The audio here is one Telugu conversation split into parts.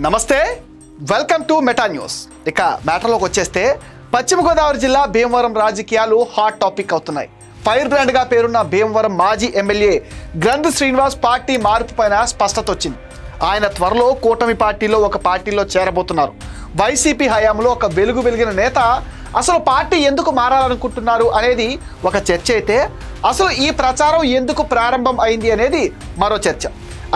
నమస్తే, వెల్కమ్ టు మెటా న్యూస్. ఇక మ్యాటర్లోకి వచ్చేస్తే పశ్చిమ గోదావరి జిల్లా భీమవరం రాజకీయాలు హాట్ టాపిక్ అవుతున్నాయి. ఫైర్ బ్రాండ్గా పేరున్న భీమవరం మాజీ ఎమ్మెల్యే గ్రంథి శ్రీనివాస్ పార్టీ మార్పు పైన స్పష్టత వచ్చింది. ఆయన త్వరలో కూటమి పార్టీలో ఒక పార్టీలో చేరబోతున్నారు. వైసీపీ హయాంలో ఒక వెలిగిన నేత అసలు పార్టీ ఎందుకు మారాలనుకుంటున్నారు అనేది ఒక చర్చ అయితే, అసలు ఈ ప్రచారం ఎందుకు ప్రారంభం అయింది అనేది మరో చర్చ.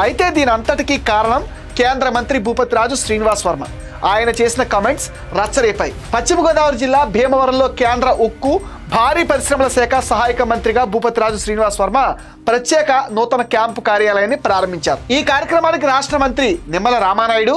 అయితే దీని అంతటికీ కారణం కేంద్ర మంత్రి భూపతిరాజు శ్రీనివాస్ వర్మ. ఆయన చేసిన కమెంట్స్ రచ్చరేపాయి. పశ్చిమ గోదావరి జిల్లా భీమవరంలో కేంద్ర ఉక్కు భారీ పరిశ్రమల శాఖ సహాయక మంత్రిగా భూపతిరాజు శ్రీనివాస్ వర్మ ప్రత్యేక నూతన క్యాంపు కార్యాలయాన్ని ప్రారంభించారు. ఈ కార్యక్రమానికి రాష్ట్ర మంత్రి నిమ్మల రామానాయుడు,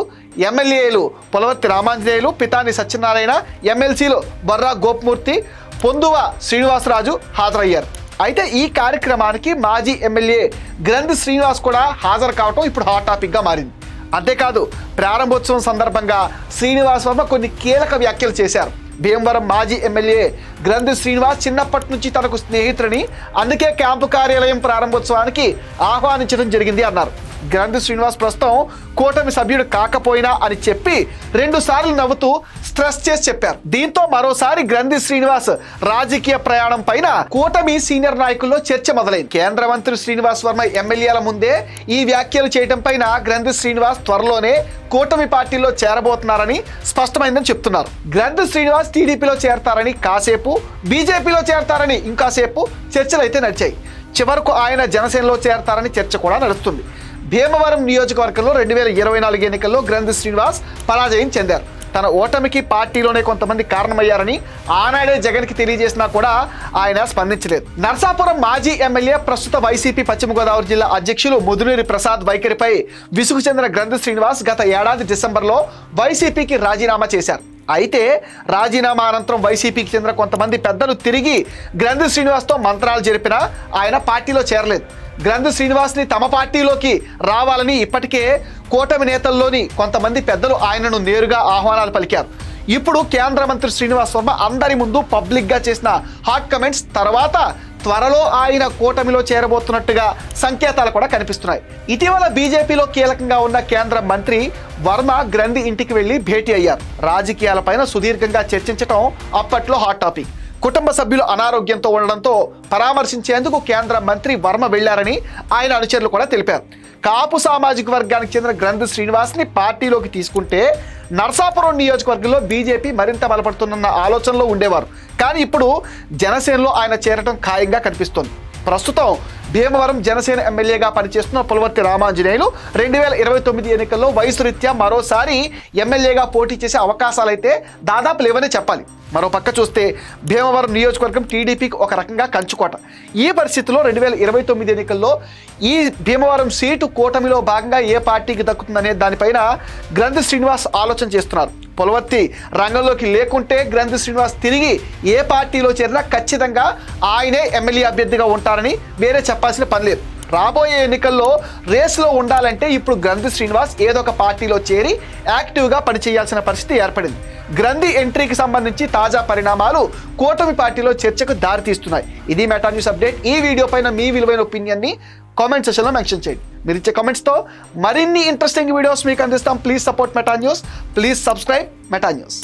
ఎమ్మెల్యేలు పులవర్తి రామాంజనేయులు, పితాని సత్యనారాయణ, ఎమ్మెల్సీలు బొర్రా గోపమూర్తి, పొందువ శ్రీనివాసరాజు హాజరయ్యారు. అయితే ఈ కార్యక్రమానికి మాజీ ఎమ్మెల్యే గ్రంథి శ్రీనివాస్ కూడా హాజరు కావటం ఇప్పుడు హాట్ టాపిక్గా మారింది. అంతేకాదు, ప్రారంభోత్సవం సందర్భంగా శ్రీనివాస్ వర్మ కొన్ని కీలక వ్యాఖ్యలు చేశారు. భీమవరం మాజీ ఎమ్మెల్యే గ్రంథి శ్రీనివాస్ చిన్నప్పటి నుంచి తనకు స్నేహితుడిని, అందుకే క్యాంపు కార్యాలయం ప్రారంభోత్సవానికి ఆహ్వానించడం జరిగింది అన్నారు. గ్రంథి శ్రీనివాస్ ప్రస్తుతం కూటమి సభ్యుడు కాకపోయినా అని చెప్పి 2 సార్లు నవ్వుతూ స్ట్రెస్ చేసి చెప్పారు. దీంతో మరోసారి గ్రంథి శ్రీనివాస్ రాజకీయ ప్రయాణం పైన కూటమి సీనియర్ నాయకుల్లో చర్చ మొదలైంది. కేంద్ర మంత్రి శ్రీనివాస్ వర్మ ఎమ్మెల్యేల ముందే ఈ వ్యాఖ్యలు చేయడం పైన గ్రంథి శ్రీనివాస్ త్వరలోనే కూటమి పార్టీలో చేరబోతున్నారని స్పష్టమైందని చెప్తున్నారు. గ్రంథి శ్రీనివాస్ టీడీపీలో చేరతారని కాసేపు, బీజేపీలో చేరతారని ఇంకాసేపు చర్చలు అయితే నడిచాయి. చివరకు ఆయన జనసేనలో చేరతారని చర్చ కూడా నడుస్తుంది. భీమవరం నియోజకవర్గంలో 2024 ఎన్నికల్లో గ్రంథి శ్రీనివాస్ పరాజయం చెందారు. తన ఓటమికి పార్టీలోనే కొంతమంది కారణమయ్యారని ఆనాడే జగన్కి తెలియజేసినా కూడా ఆయన స్పందించలేదు. నర్సాపురం మాజీ ఎమ్మెల్యే, ప్రస్తుత వైసీపీ పశ్చిమ గోదావరి జిల్లా అధ్యక్షులు ముదునూరి ప్రసాద్ వైఖరిపై విసుగు చెందిన గ్రంథి శ్రీనివాస్ గత ఏడాది డిసెంబర్లో వైసీపీకి రాజీనామా చేశారు. అయితే రాజీనామా అనంతరం వైసీపీకి చెందిన కొంతమంది పెద్దలు తిరిగి గ్రంథి శ్రీనివాస్తో మంత్రాలు జరిపినా ఆయన పార్టీలో చేరలేదు. గ్రంథి శ్రీనివాస్ని తమ పార్టీలోకి రావాలని ఇప్పటికే కూటమి నేతల్లోని కొంతమంది పెద్దలు ఆయనను నేరుగా ఆహ్వానాలు పలికారు. ఇప్పుడు కేంద్ర మంత్రి శ్రీనివాస్ వర్మ అందరి ముందు పబ్లిక్గా చేసిన హాట్ కమెంట్స్ తర్వాత త్వరలో ఆయన కూటమిలో చేరబోతున్నట్టుగా సంకేతాలు కూడా కనిపిస్తున్నాయి. ఇటీవల బీజేపీలో కీలకంగా ఉన్న కేంద్ర మంత్రి వర్మ గ్రంథి ఇంటికి వెళ్లి భేటీ అయ్యారు. రాజకీయాలపైన సుదీర్ఘంగా చర్చించడం అప్పట్లో హాట్ టాపిక్. కుటుంబ సభ్యులు అనారోగ్యంతో ఉండడంతో పరామర్శించేందుకు కేంద్ర మంత్రి వర్మ వెళ్లారని ఆయన అనుచరులు కూడా తెలిపారు. కాపు సామాజిక వర్గానికి చెందిన గ్రంథి శ్రీనివాస్ని పార్టీలోకి తీసుకుంటే నర్సాపురం నియోజకవర్గంలో బీజేపీ మరింత బలపడుతున్న ఆలోచనలో ఉండేవారు. కానీ ఇప్పుడు జనసేనలో ఆయన చేరటం ఖాయంగా కనిపిస్తోంది. ప్రస్తుతం భీమవరం జనసేన ఎమ్మెల్యేగా పనిచేస్తున్న పులవర్తి రామాంజనేయులు 2029 ఎన్నికల్లో వయసు రీత్యా మరోసారి ఎమ్మెల్యేగా పోటీ చేసే అవకాశాలైతే దాదాపు లేవనే చెప్పాలి. మరో పక్క చూస్తే భీమవరం నియోజకవర్గం టీడీపీకి ఒక రకంగా కంచుకోట. ఈ పరిస్థితిలో 2029 ఎన్నికల్లో ఈ భీమవరం సీటు కూటమిలో భాగంగా ఏ పార్టీకి దక్కుతుందనే దానిపైన గ్రంథి శ్రీనివాస్ ఆలోచన చేస్తున్నారు. పులవర్తి రంగంలోకి లేకుంటే గ్రంథి శ్రీనివాస్ తిరిగి ఏ పార్టీలో చేరినా ఖచ్చితంగా ఆయనే ఎమ్మెల్యే అభ్యర్థిగా ఉంటారని వేరే చెప్పాల్సిన పని లేదు. రాబోయే ఎన్నికల్లో రేసులో ఉండాలంటే ఇప్పుడు గ్రంథి శ్రీనివాస్ ఏదో ఒక పార్టీలో చేరి యాక్టివ్గా పనిచేయాల్సిన పరిస్థితి ఏర్పడింది. గ్రంథి ఎంట్రీకి సంబంధించి తాజా పరిణామాలు కూటమి పార్టీలో చర్చకు దారితీస్తున్నాయి. ఇది మెటా న్యూస్ అప్డేట్. ఈ వీడియో పైన మీ విలువైన ఒపీనియన్ని కామెంట్ సెక్షన్లో మెన్షన్ చేయండి. మీరు ఇచ్చే కామెంట్స్తో మరిన్ని ఇంట్రెస్టింగ్ వీడియోస్ మీకు అందిస్తాం. Please support meta news. Please subscribe meta news.